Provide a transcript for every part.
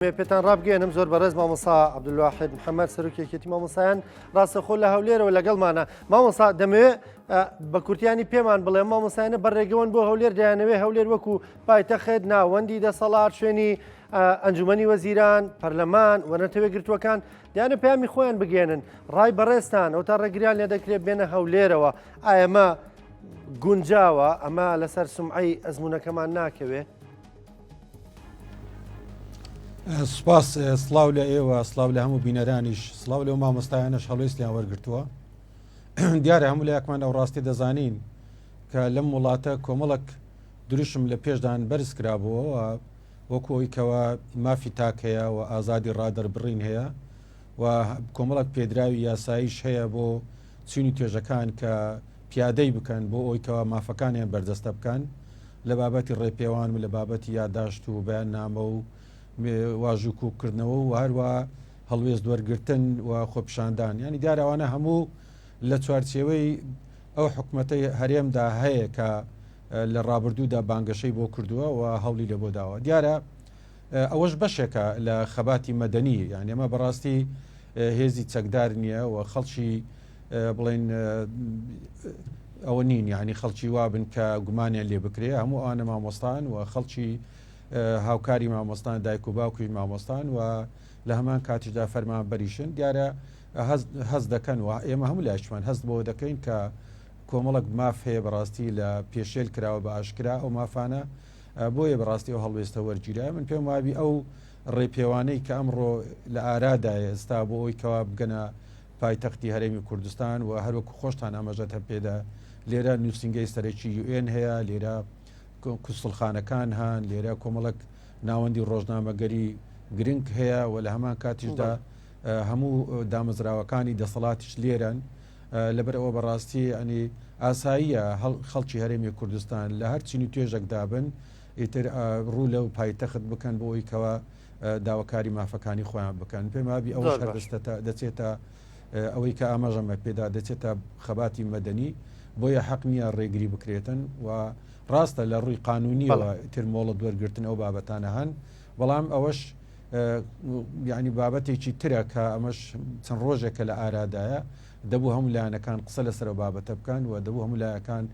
پێتان ڕابگەێنم زۆر بەڕێز مامۆستا عەبدولواحید محەممەد سەرۆکیەکێتی مامۆسایان ڕاستەخۆ لە هەولێرەوە لەگەڵمانە. مامۆستا دەمەوێت بە کورتیانی پێمان بڵێ مامۆسایانە بەڕێگەوەن بۆ هەولێر دەیانەوێ هەولێر وەکو پایتەخت ناوەندی دەسەڵات شوێنی ئەنجومەنی وەزیران پەرلەمان وەنەتەوێ گرتوەکان دیانە پەیامی خۆیان بگێنن ڕای بەڕێستان ئەو تا ڕێگریان لێ دەکرێت بێنە هەولێرەوە. ئایەمە گونجاوە ئەمە لەسەر سومعەی ئەزمونونەکەمان ناکەوێ؟ سوپاس سلااو لە ئێوە سلااو لە هەموو بینەرانیش سلااو لەو مامۆستایانەش هەڵوێستیان وەرگرتووە. دیارە هەموو لایەکمان ئەو ڕاستی دەزانین کە لەم وڵاتە کۆمەڵک دروشم لە پێشدان بەرز کرابووە وەکو ئەوەی مافی تاک هەیە و ئازادی ڕادەربڕین هەیە و کۆمەڵک پێدراوی یاساییش هەیە بۆ چینی توێژەکان کە پیادەی بکەن بۆ ئەوەیکەوە مافەکانیان بەردەستە بکەن لە بابەتی ڕێپێوان و لە بابەتی یادداشت و بەیان نامە و واژوو کوبکردنەوە و هەروە هەڵوێست دووەرگرتن و خۆپشاندان. ینی دیارەوانە هەموو لە چوارچێوەی ئەو حکوومەتەی هەرێمدا هەیە کە لە ڕابردوودا بانگەشەی بۆ کردووە و هەوڵی لە بۆ داوە. دیارە ئەوەش بەشێکە لە خەباتی مەدەنی، یعنی ئەمە بەڕاستی هێزی چەکدار نییە و خەڵکی بڵێن ئەوە نین، یعنی خەڵکی وابن کە گومانیان لێ بکرێ. هەموو ئەوانە مامۆستان و خەڵکی هاوکاری مامۆستان دایک و باوکی مامۆستان و لە هەمان کاتیشدا فەرمان بەریشن دیارە هەز دەکەن و ئێمە هەموو لایشمان هەست بۆ دەکەین کە کۆمەڵک ماف هەیە بەڕاستی لە پێشێل کراوە بە ئاشکرا ئەو مافانە بۆیە بەڕاستی ئەو هەڵوێستە وەرگیرە. من پێم وابی ئەو ڕێپێوانەی کە ئەمڕۆ لە ئارادایە ئێستا بۆ ئەوی کەوا بگەنە پایتەختی هەرێمی کوردستان و هەروەکو خۆشتان ئاماژەت هەپێدا لێرە نووسنگەی سەرەکی UN هەیە، لێرە کوستڵخانەکان هەن، لێرە کۆمەڵک ناوەندی ڕۆژنامەگەری گرنگ هەیە و لە هەمان کاتیشدا هەموو دامەزراوەکانی دەسەڵاتیش لێرن. لەبەر ئەوە بەڕاستی ئەنی ئاساییە خەڵکی هەرێمی کوردستان لە هەر چینی توێژێکدا بن ئیتر ڕوو لەو پایتەخت بکەن بۆ ئەوی کەوە داواکاری مافەکانی خۆیان بکەن. پێم وابی ئەوە دەچێتە ئەوەی کە ئاماژەمە پێدا دەچێتە خەباتی مەدەنی بۆیە حەق نییە ڕێگری بکرێتن و ڕاستە لە ڕووی قانونیەوە ترمۆڵە دووەرگرتن ئەو بابەتانە هەن، بەڵام ئەوەش یعنی بابەتێکی ترە کە ئەمەش چەند ڕۆژێکە لە ئارادایە دەبوو هەموو لایەنەکان قسە لەسەر بابەتە بکەن و دەبوو هەموو لایەکان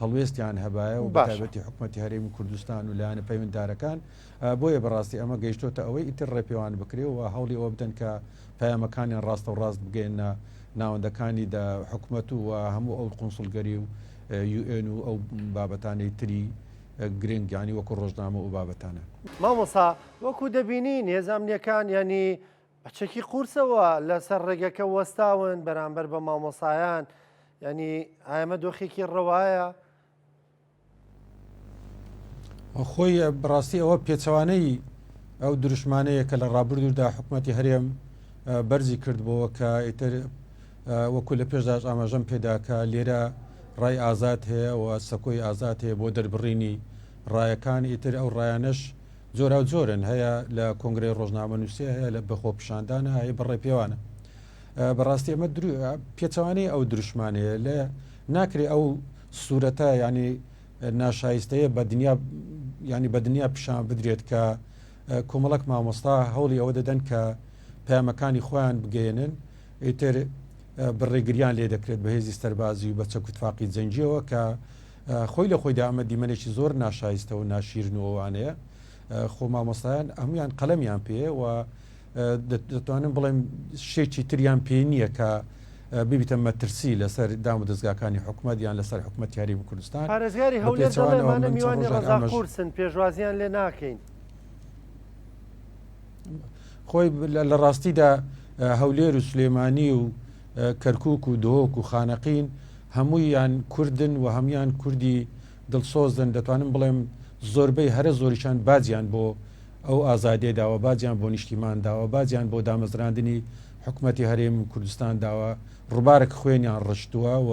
هەڵوێستیان هەبایە و بەتایبەتی حکوومەتی هەرێمی کوردستان و لایەنە پەیوەنددارەکان. بۆیە بەڕاستی ئەمە گەیشتۆتە ئەوەی ئیتر ڕێپێوان بکرێ و هەوڵی ئەوە بدەن کە پەیامەکانیان ڕاستە و ڕاست بگەێنە ناوەندەکانی حکوومەت و هەموو ئەو قونسڵگەری و UN و ئەو بابەتانەی تری گرنگیانی وەکو ڕۆژنامە و بابەتانە. مامۆستا وەکو دەبینین هێزانامنیەکان ینی بەچەکی قورسەوە لەسەر ڕێگەکە وەستاون بەرامبەر بە مامۆسایان، ینی ئایمە دۆخێکی ڕەوایە؟ خۆی بڕاستی ئەوە پێچەوانەی ئەو دروشمانەیە کە لە ڕابردوودا حکوومەتی هەرێم بەرزی کردبووە کە ئیتر وەکو لە پێشداش ئاماژەم پێداکە لێرە ڕای ئازاد هەیە و سەکۆی ئازاد هەیە بۆ دەربڕینی ڕایەکان. ئیتر ئەو ڕایانش جۆرا و جۆرن هەیە لە کۆنگرەی ڕۆژنامە نووسێ هەیە لە بەخۆ پیشاندانە هەیە بەڕێپێوانە. بەڕاستی ئەمە پێچەوانەی ئەو دروشمانەیە لە ناکرێ ئەو سوورەتە ینی ناشایستەیە بە دنیا ینی بە دنیا پیشان بدرێت کە کۆمەڵک مامۆستا هەوڵی ئەوە دەدەن کە پەیامەکانی خۆیان بگەێنن ئیتر بڕێگریان لێ دەکرێت بە هێزی سەربازی و بە چەکوتفاقی جەنجیەوە کە خۆی لە خۆیدا ئەمە دیمەنێکی زۆر ناشایستە و ناشیرنەوەوانەیە. خۆ مامۆستایان هەمویان قەلەمیان پێ و دەتوانم بڵێم شێکی تریان پێ نییە کە ببیتە مەترسی لەسەر دام و دەستگاکانی حکوومەت یان لەسەر حکوومەتی هەرێمی کوردستان. پارێزگاری هەولێر دەڵێمانە میوانی ڕەزاقورسن پێشوازیان لێ ناکەین. خۆی لە ڕاستیدا هەولێر و سلێمانی و کەرکووک و دۆک و خانەقین هەموویان کوردن و هەمویان کوردی دڵسۆزن. دەتوانم بڵێم زۆربەی هەرە زۆریشان باجیان بۆ ئەو ئازادیە داوە، باجیان بۆ نیشتیمان داوە، باجیان بۆ دامەزراندنی حکوومەتی هەرێمی کوردستان داوە. ڕووبارێک خوێنیان ڕشتووە و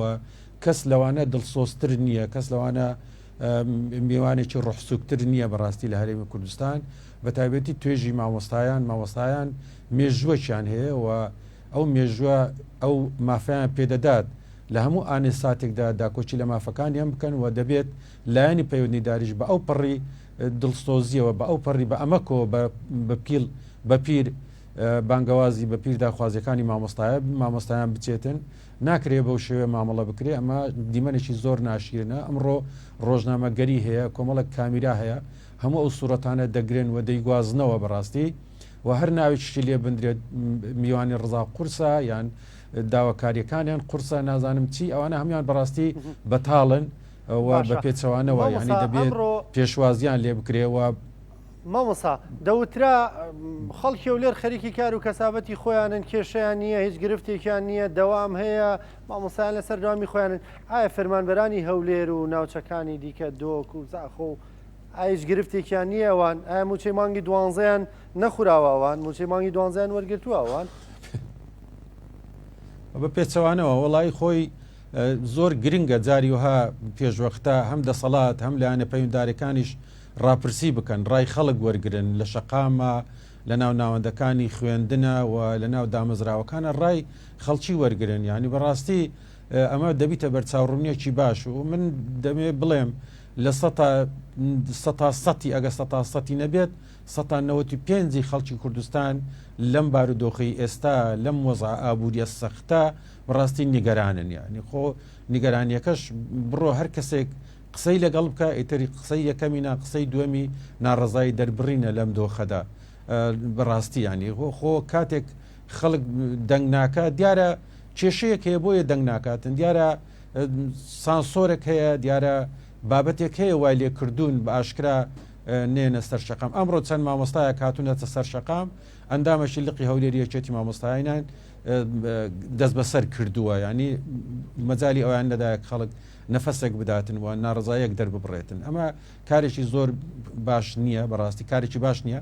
کەس لەوانە دڵسۆزتر نییە، کەس لەوانە میوانێکی ڕحسووکتر نییە بەڕاستی لە هەرێمی کوردستان. بە تایبەتی توێژی مامۆستایان مێژووەکیان هەیە و ئەو مێژووە ئەو مافیان پێدەدات لە هەموو ئانێ ساتێکدا داکۆچی لە مافەکانیان بکەن و دەبێت لایەنی پەیوەندیداریش بە ئەو پەڕی دڵسۆزیەوە بە ئەو پەڕی بە ئەمەکەوە بە پیل بەپیر بانگەوازی بە پیر داخوازیەکانی مامۆستایان بچێتن ناکرێ بەو شێوێ مامەڵە بکرێ ئەمە دیمەنێکی زۆر ناشیرنە ئەمڕۆ ڕۆژنامەگەری هەیە کۆمەڵک کامیرا هەیە هەموو ئەو سوورەتانە دەگرێن و دەیگوازنەوە بەڕاستی و هەر ناوێکشتی لێ بندرێت میوانی ڕزا قورسە یان داواکاریەکانیان قورسە نازانم چی ئەوانە هەمیان بەڕاستی بەتاڵن و بە پێچەوانەوە یعنی دەبێت پێشوازیان لێ بکرێەوە مامۆسا دەوترا خەڵکی و لێر خەریکی کار و کەسابەتی خۆیانن کێشیان نییە هیچ گرفتێکیان نییە دەوام هەیە مامۆسایان لەسەر دوامی خۆیانن ئایا فەرمانبەرانی هەولێر و ناوچەکانی دیکە دۆک و زاخۆ و هیچ گرفتێکیان نییە ئەوان ئایا موچەی مانگی دوانزەیان نەخوراوەوان موچەی مانگی دوانزیان وەرگرتووەوان بە پێچەوانەوە وڵی خۆی زۆر گرنگە جاری وها پێشوەختە هەم دەسەڵات هەم لایەنە پەیوەندداریەکانیش ڕاپرسی بکەن ڕای خەڵک وەرگن لە شەقامە لە ناو ناوەندەکانی خوێندنە و لە ناو دامەزراوەکانە ڕای خەڵکی وەرگن ینی بەڕاستی ئەمە دەبیتە بەرچاوڕوونیەکی باش و من دەمێ بڵێم لە سەتی ئەگە سەتی نەبێت 95 خەڵکی کوردستان لەم بارودۆخی ئێستا لەم وەزع ئابوووریە سەختە بەڕاستی نیگەرانن یعنی خۆ نیگەرانیەکەش بڕۆ هەر کەسێک قسەی لەگەڵ بکە ئیتری قسەی یەکەمینا قسەی دووەمی ناڕزایی دەربڕینە لەم دۆخەدا بەڕاستی ینی خۆ کاتێک خەڵک دەنگ ناکات دیارە کێشەیەک هەیە بۆیە دەنگ ناکاتن دیارە سانسۆرێک هەیە دیارە بابەتێک هەیە وای لێ کردوون بە ئاشکرا نێنە سەر شەقام ئەمڕۆ چەند مامۆستایە کاتونەتە سەر شەقام ئەندامەشی لقی هەولێریەکێتی مامۆستایانان دەست بەسەر کردووە ینی مەجای ئەویان نەدایە خەڵک نەفەسێک بداتن و ناڕزایەک دەرببڕێتن ئەمە کارێکی زۆر باش نییە بەڕاستی کارێکی باش نییە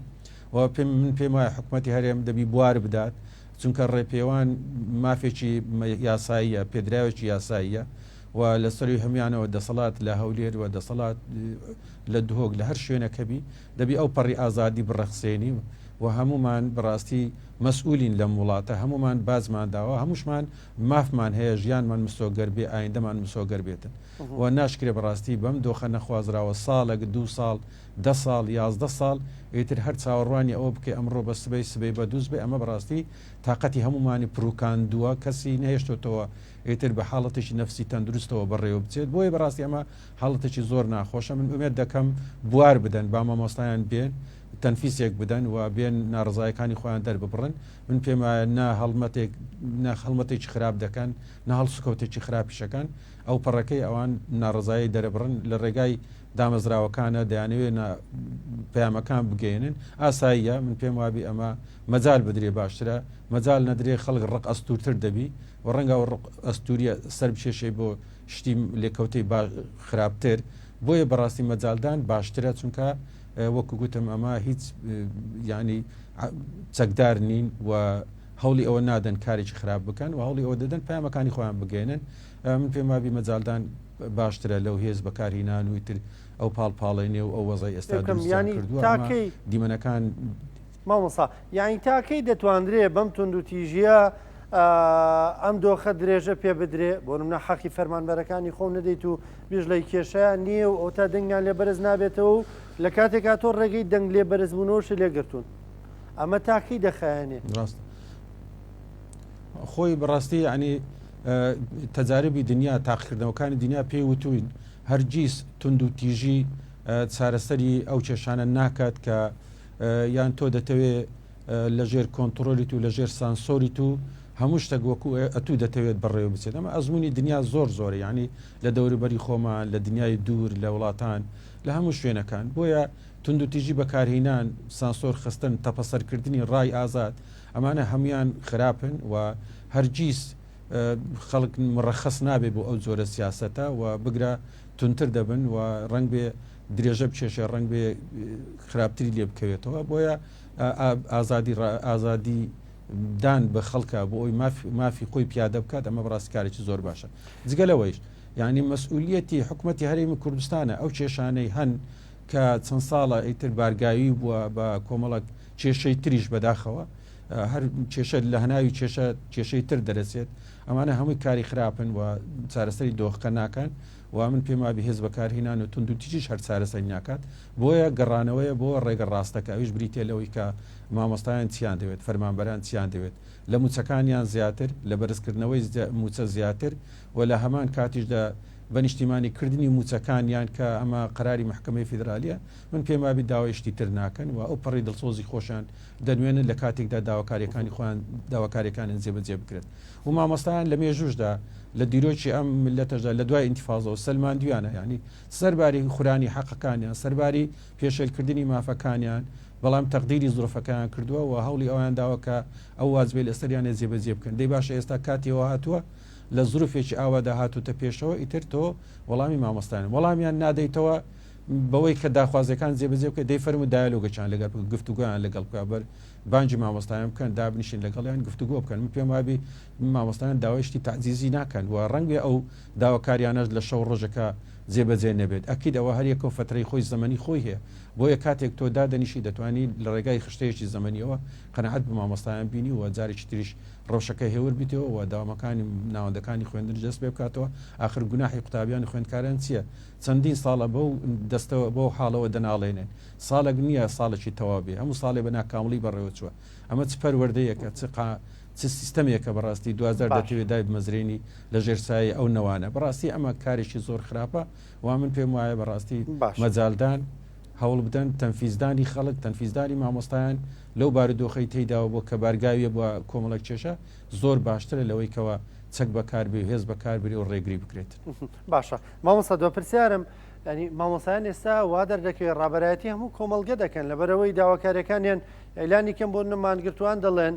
و من پێم وایە حکوومەتی هەرێم دەبی بوار بدات چونکە ڕێپێوان مافێکی یاساییە پێدراوێکی یاساییە و لە سەروی هەمیانەوە دەسەڵات لە هەولێر و دەسەڵات لە دهۆک لە هەر شوێنەکەبی دەبی ئەو پەڕی ئازادی بڕەخسێنی و هەمومان بەڕاستی مەسئولین لەم وڵاتە هەمومان بازمان داوە هەمووشمان مافمان هەیە ژیانمان مسۆگەر بێ ئایندەمان مسۆگەر بێتن و ناشکرێ بەڕاستی بەم دۆخە نەخوازراوە ساڵێک 2 ساڵ 10 ساڵ 11 ساڵ ئیتر هەر چاوەڕوانی ئەوە بکە ئەمڕۆ بە سبەی بە دووس بێ ئەمە بەڕاستی تااقەتی هەمومانی پروکاندووە کەسی نهێشتۆتەوە ئیتر بە حاڵەتێکی نەفسی تەندروستەوە بەڕێوە بچێت بۆیە بەڕاستی ئەمە حاڵەتێکی زۆر ناخۆشە من ئومێد دەکەم بوار بدەن با مامۆستایان بێن تەنفیسێک بدەن و بێن ناڕزایەکانی خۆیان دەرببڕن من پێم وایە هەڵمەتێکی خراپ دەکەن نە هەڵسوکەوتێکی خراپیشەکان ئەو پەڕەکەی ئەوان ناڕزایی دەرەبڕن لە ڕێگای دامەزراوەکانە دەیانەوێت پەیامەکان بگەێنن ئاساییە من پێم وابی ئەمە مەجال بدرێ باشترە مەجال نەدرێ خەڵک ڕق ئەستورتر دەبی و ڕەنگە و ڕق ئەستوریە سەر بشێشەی بۆ شتی لێکەوتەی خراپتر بۆیە بەڕاستی مەجالدان باشترە چونکە وەکو گوتم ئەمە هیچ ینی چەکدار نین و هەوڵی ئەوە نادەن کارێکی خراپ بکەن و هەوڵی ئەوە دەدەن پامەکانی خۆیان بگەێنن من پێم وابی مەجالدان باشترە لەو هێز بەکارهێنان و تر ئەو پاڵپاڵێنێ و ئەو وەزای ئێستا کردووە دیمەنەکان مامۆسا یانی تاکەی دەتواندرێ بەم تونند و تیژیە ئەم دۆخە درێژە پێ بدرێ بۆ منە حەقی فەرمانبەرەکانی خۆ نەدەیت و بیژڵی کێشەیە نییە و ئەو تا دەنگیان لێ بەرز نابێتەوە و لە کاتێکا تۆ ڕێگەی دەنگ لێ بەرزبوونەوەش لێگرتوون ئەمە تاکەی دەخایەنێ ڕاست خۆی بەڕاستی ینی تەجاربی دنیا تاقیکردنەوەکانی دنیا پێی وتوین هەرگیز تونند و تیژی چارەسەری ئەو کێشانە ناکات کە یان تۆ دەتەوێت لەژێر کۆنتترۆلیت و لەژێر سانسۆریت و هەموو شتێک وەکو ئەتوو دەتەوێت بەڕێوە بچێت ئەمە ئەزمموی دنیا زۆر ینی لە دەوروبەری خۆمان لە دنیای دوور لە وڵاتان لە هەموو شوێنەکان بۆیە تونند و تیژی بەکارهێنان سانسۆر خستن تەپەسەرکردنی ڕای ئازاد ئەمانە هەمویان خراپن و هەرگیز خەڵک مڕەخەس نابێ بۆ ئەو جۆرە سیاسەتە و بگرە تونتر دەبن و ڕنگ بێ درێژە بچێشە ڕنگ بێ خراپتری لێ بکەوێتەوە بۆیە ئازادی دان بە خەڵکە بۆ ئەوی مافی خۆی پیادە بکات ئەمە بڕاستکارێکی زۆر باشە جگەلەوەیش یعنی مەسئولیەتی حکوومەتی هەرێمی کوردستانە ئەو کێشانەی هەن کە چەند ساڵە ئیتر بارگایی بووە بە کۆمەڵک کێشەی تریش بەداخەوە هەر کێشە لە هەناوی کێشەی تر دەرەچێت ئەمانە هەمووی کاری خراپن و چارەسەری دۆخەکە ناکەن و من پێم وابی هێز بەکارهێنان و تونند و تیجیش هەر چارەسەری ناکات بۆیە گەڕانەوەیە بۆ ڕێگە ڕاستەکە ئەویش بریتێ لەوەی کە مامۆستایان چیان دەوێت فەرمانبەران چیان دەوێت لە موچەکانیان زیاتر لە بەرزکردنەوەی موچە زیاتر و لە هەمان کاتیشدا بە نیشتیمانی کردنی موچەکانیان کە ئەمە قەراری محکمەی فیدرالیە من پێم وابی داوایشتی تر ناکەن و ئەو پەڕی دڵسۆزی خۆشیان دەنوێنن لە کاتێکدا داواکاریەکانی خۆیان داواکاریەکانیان جێبەجێ بکرێت و مامۆستایان لە مێژوشدا لە دیرۆکی ئەم ملەتەشدا لە دوای ئینتیفاازەوە سلمان دویانە ینی سەرباری خورانی حەقەکانیان سەرباری پێشێلکردنی مافەکانیان بەڵام تەقدیری زۆرفەکان کردووە و هەوڵی ئەویان داوەکە ئەو واجبێت لە سەریانە جێبەجێ بکەن دەی باشە ئێستا کاتیەوە هاتووە لە زروفێکی ئاوادا هاتوتە پێشەوە ئیتر تۆ وەڵامی مامۆستایان وەڵامیان نادەیتەوە بەوەی کە داخوازەکان جێبەجێ بکە دەی فەرمو دایالۆگەچان لەگەڵ گفتوگویان لەگەڵ بەر بانجی مامۆستایان بکەن دابنیشین لەگەڵیان گفتوگۆ بکەن من پێم وابی مامۆستایان داوایشتی تعزیزی ناکەن و ڕەنگێ ئەو داواکاریانەش لە شەو ڕۆژەکە جێبەجێ نەبێت ئەکید ئەوە هەر یەکەوە فترەی خۆی زەمەنی خۆی هەیە بۆیە کاتێک تۆ دادەنیشی دەتوانانی لە ڕێگای خشتەیەکی زەمەنیەوە قەنەعەت بە مامۆستایان بینی و جارێکی تریش ڕۆژەکە هێور بیتەوە و داوامەکانی ناوەندەکانی خوێندن جەست پێ بکاتەوە آخر گوناحی قوتابیانی خوێندکاران چییە چەندین ساڵە بەو دەستەوە بۆ حاڵەوە دەناڵێنێن ساڵێک نییە ساڵێکی تەوابێ هەموو ساڵێ بە ناکامڵی بەڕێوە چووە ئەمە چ پەروەردەیەکە چ سیستەمێکە بەڕاستی 2000 دەتوێت دای بمەزرێنی لە ژێرسایی ئەو نەوانە بەڕاستی ئەمە کارێکی زۆر خراپە و من پێم وایە بەڕاستی مەجاالدان هەوڵ بدەن تەنفیزدانی خەڵک تەنفیزدانی مامۆستایان لەو بارودۆخەی تێیداوە بۆ کە بارگاویە بۆ کۆمەڵک کێشە زۆر باشترە لەوەی کەەوە چەک بەکاربێ هێز بەکاربێ و ڕێگری بکرێت باشە مامۆستا دۆ پرسیارم ینی مامۆسایان ئێستا وا دەردەکەوێت ڕابەرایەتی هەموو کۆمەڵگە دەکەن لەبەرەوەی داواکاریەکانیان ئەیلانی کەم بۆ نەمانگرتووان دەڵێن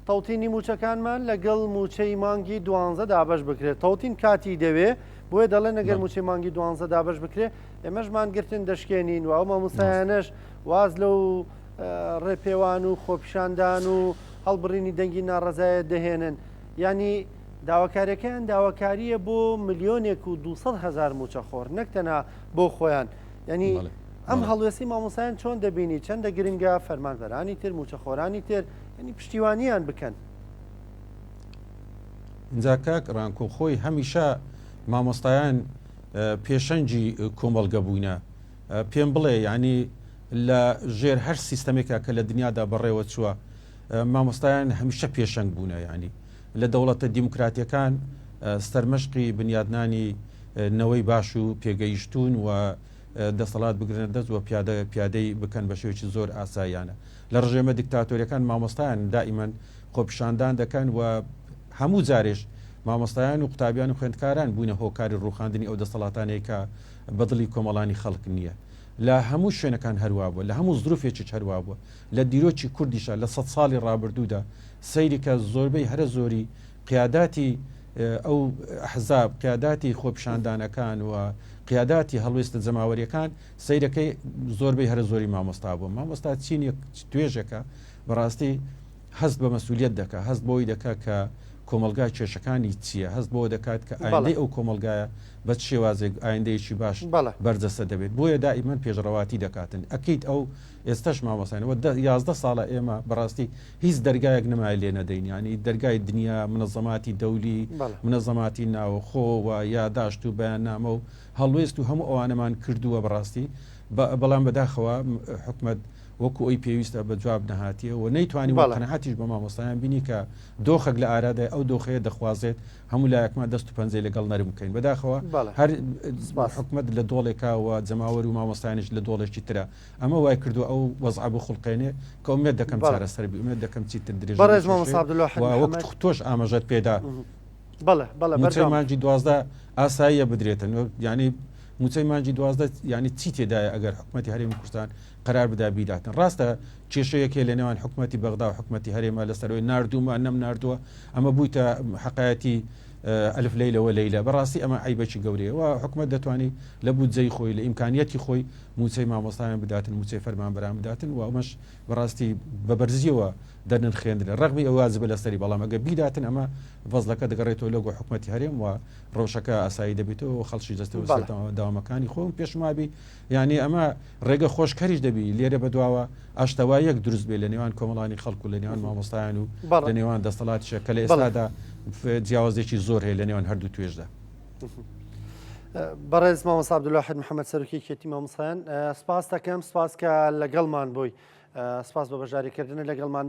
تەوتینی موچەکانمان لەگەڵ موچەی مانگی 12 دابش بکرێت تەوتین کاتی دەوێ بۆیە دەڵێن ئەگەر موچەی مانگی 12 دابش بکرێت ئێمەشمانگرتن دەشکێنین و ئەو مامۆسایانەش واز لەو ڕێپێوان و خۆپیشاندان و هەڵبڕینی دەنگی ناڕەزایەت دەهێنن ینی داواکاریەکان داواکاریە بۆ 1,200,000 موچەخۆر نەکتەنا بۆ خۆیان ینی ئەم هەڵوێستی مامۆسایان چۆن دەبینی چەندە گرنگە فەرمانبەرانی تر موچەخۆرانی تر ینی پشتیوانیان بکەن اینجا کاک ڕانکۆ خۆی هەمیشە مامۆستایان پێشەنجی کۆمەڵگە بووینە پێم بڵێ ینی لە ژێر هەر سیستەمێکە کە لە دنیادا بەڕێوە چووە مامۆستایان هەمیشە پێشەنگ بوونە ینی لە دەوڵەتە دیموکراتیەکان سەرمەشقی بنیادنانی نەوەی باش و پێگەیشتون و دەسەڵات بگرن دەست و پیادەی بکەن بە شێوکی زۆر ئاساییانە لە ڕژێمە دیکتاتۆریەکان مامۆستایان دائیمەن خۆپیشاندان دەکەن و هەموو جارێش مامۆستایان و قوتابیان و خوێندکاران بوونە هۆکاری ڕوخاندنی ئەو دەسەڵاتانەیە کە بەدڵی کۆمەڵانی خەڵک نییە لە هەموو شوێنەکان هەروە بووە لە هەموو زروفێکی هەروە بووە لە دیرۆکی کوردیشە لە 100 ساڵی ڕابردوودا سەیری کە زۆربەی هەرە زۆری قیاداتی ئەو حزاب قیاداتی خۆپیشاندانەکان و قیاداتی هەڵوێستە جەماوەریەکان سەیرەکەی زۆربەی هەرە زۆری مامۆستا بوو مامۆستا چینی توێژەکە بەڕاستی هەست بە مەسئولیت دەکە هەست بۆی دەکات کە کۆمەلگای کێشەکانی چییە هەست بۆ دەکات کە ئایندەی ئەو کۆمەلگایە بە شێوازێک ئایندەیەکی باش بەردەستە دەبێت بۆیە دائیمەن پێشڕەواتی دەکاتن ئەکەیت ئەو ئێستش مامۆسایەوە 11 ساڵە ئێمە بەڕاستی هیچ دەرگایەک نەمای لێ نەدەین ینی دەرگای دنیا منەظەماتی دەولی منەظەماتی ناوخۆوە یاداشت و بەیاننامە و هەڵوێست و هەموو ئەوانەمان کردووە بەڕاستی بەڵام بەداخەوە حکومت وەکو ئەوی پێویستە بە جواب نەهاتیە و نەیتوانی وە قەنەعاتیش بە مامۆستایان بینی کە دۆخێک لە ئارادای ئەو دۆخەیە دەخوازێت هەموو لایەکمان دەست و پەنجەی لەگەڵ نەرم بکەین بەداخەوە هەر حکومت لە دۆڵێکاوە جەماوەری و مامۆستایانش لە دۆڵێکی ترە ئەمە وای کردو ئەو وەزع بۆ خوڵقێنێ کە ئومێد دەکەم چارەسەربی ئومێد دەکەم چیتر درێژ وەکو تۆش ئاماژەت پێدا موچەی مانگی 12 ئاساییە بدرێتن ینی موچەی مانگی 12 ینی چی تێدایە ئەگەر حکومەتی هەرێمی کوردستان قرار بدا بیداتن ڕاستە کێشەیەکێ لە نێوان حکومەتی بەغدا و حکومەتی هەرێمە لەسەرەوەی نردوومە نەم نردووە ئەمە بوویتە حقایەتی ئەلف لەیلەوە لەیلە بەڕاستی ئەمە عیبەکی گەورەیە و حکومت دەتوانێت لە بودجەی خۆی لە ئیمکانیەتی خۆی موچەی مامۆستایان بداتن موچەی فەرمانبەران بداتن و ئەمەش بەڕاستی بەبەرزیەوە دەرنرخێنرێ ڕەغمی ئەو واجبە لەسەری بەڵام ئەگە بیداتن ئەمە فەزلەکە دەگەڕێتەوە لەگۆ حکومەتی هەرێم و ڕۆژەکە ئاسایی دەبێتەوە و خەڵکی دەستەوە داوامەکانی خۆم پێشمابی یعنی ئەمە ڕێگە خۆشکەریش دەبی لێرە بەدواوە ئاشتەوایەک دروست بێ لە نێوان کۆمەڵانی خەڵکو لە نێوان مامۆستایان و لە نێوان دەسەڵاتیشە کە لە ئێستادا جیاوازێکی زۆر هەیە لە نێوان هەردوو توێژدا. بەڕێز مامۆستا عەبدولواحید محەممەد سەرۆکی کێتی مامۆسایان سپاس دەکەم سپاس کە لەگەڵمان بووی سپاس بە بەشداریکردنە لەگەڵمان